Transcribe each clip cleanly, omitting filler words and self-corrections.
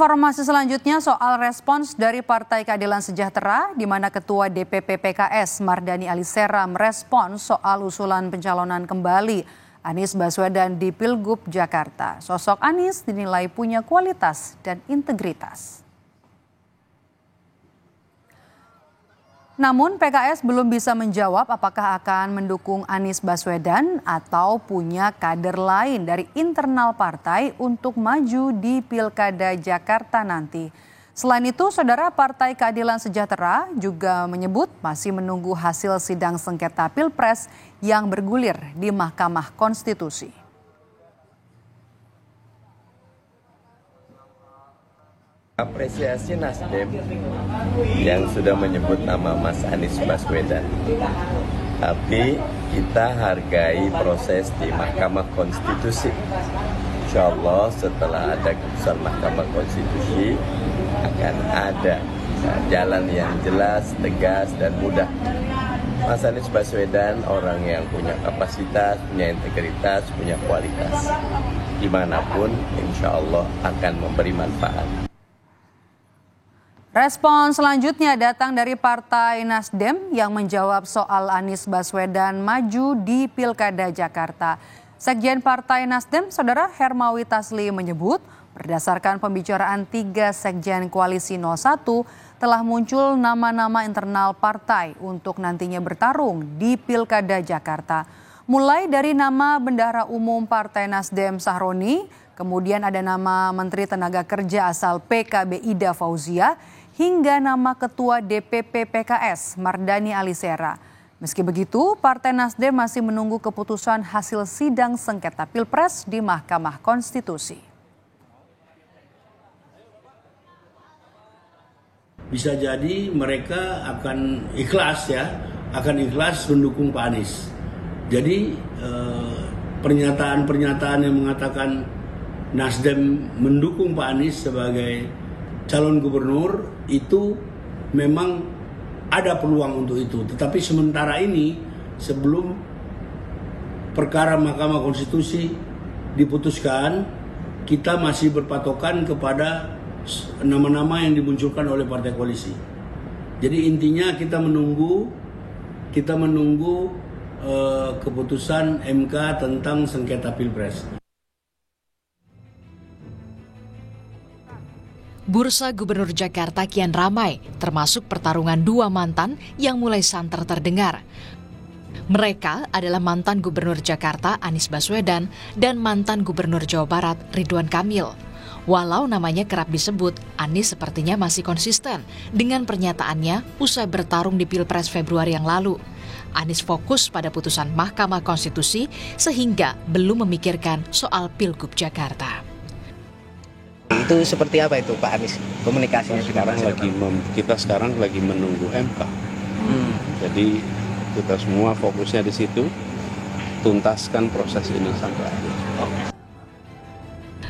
Informasi selanjutnya soal respons dari Partai Keadilan Sejahtera, di mana Ketua DPP PKS Mardani Alisera merespons soal usulan pencalonan kembali Anies Baswedan di Pilgub Jakarta. Sosok Anies dinilai punya kualitas dan integritas. Namun PKS belum bisa menjawab apakah akan mendukung Anies Baswedan atau punya kader lain dari internal partai untuk maju di Pilkada Jakarta nanti. Selain itu, Saudara, Partai Keadilan Sejahtera juga menyebut masih menunggu hasil sidang sengketa Pilpres yang bergulir di Mahkamah Konstitusi. Apresiasi Nasdem yang sudah menyebut nama Mas Anies Baswedan. Tapi kita hargai proses di Mahkamah Konstitusi. Insya Allah setelah ada keputusan Mahkamah Konstitusi akan ada jalan yang jelas, tegas, dan mudah. Mas Anies Baswedan orang yang punya kapasitas, punya integritas, punya kualitas. Dimanapun insya Allah akan memberi manfaat. Respon selanjutnya datang dari Partai Nasdem yang menjawab soal Anies Baswedan maju di Pilkada Jakarta. Sekjen Partai Nasdem, Saudara Hermawi Tasli menyebut berdasarkan pembicaraan 3 Sekjen Koalisi 01 telah muncul nama-nama internal partai untuk nantinya bertarung di Pilkada Jakarta. Mulai dari nama Bendahara Umum Partai Nasdem Sahroni, kemudian ada nama Menteri Tenaga Kerja asal PKB Ida Fauzia, hingga nama Ketua DPP PKS Mardani Alisera. Meski begitu, Partai Nasdem masih menunggu keputusan hasil sidang sengketa Pilpres di Mahkamah Konstitusi. Bisa jadi mereka akan ikhlas mendukung Pak Anies. Jadi pernyataan-pernyataan yang mengatakan Nasdem mendukung Pak Anies sebagai calon gubernur itu memang ada peluang untuk itu. Tetapi sementara ini sebelum perkara Mahkamah Konstitusi diputuskan, kita masih berpatokan kepada nama-nama yang dimunculkan oleh partai koalisi. Jadi intinya kita menunggu keputusan MK tentang sengketa Pilpres. Bursa Gubernur Jakarta kian ramai, termasuk pertarungan 2 mantan yang mulai santer terdengar. Mereka adalah mantan Gubernur Jakarta Anies Baswedan dan mantan Gubernur Jawa Barat Ridwan Kamil. Walau namanya kerap disebut, Anies sepertinya masih konsisten dengan pernyataannya usai bertarung di Pilpres Februari yang lalu. Anies fokus pada putusan Mahkamah Konstitusi sehingga belum memikirkan soal Pilgub Jakarta. Itu seperti apa itu Pak Anies komunikasinya? Kita sekarang lagi menunggu MK. Jadi kita semua fokusnya di situ, tuntaskan proses ini sampai akhir.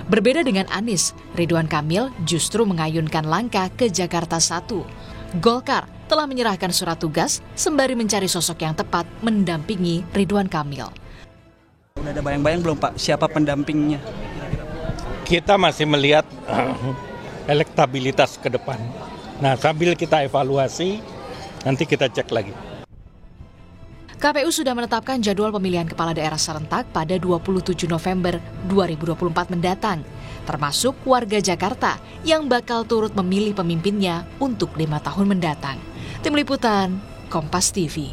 Berbeda dengan Anies, Ridwan Kamil justru mengayunkan langkah ke Jakarta 1. Golkar telah menyerahkan surat tugas sembari mencari sosok yang tepat mendampingi Ridwan Kamil. Udah ada bayang-bayang belum Pak siapa pendampingnya? Kita masih melihat elektabilitas ke depan. Nah, sambil kita evaluasi, nanti kita cek lagi. KPU sudah menetapkan jadwal pemilihan kepala daerah serentak pada 27 November 2024 mendatang, termasuk warga Jakarta yang bakal turut memilih pemimpinnya untuk 5 tahun mendatang. Tim Liputan, Kompas TV.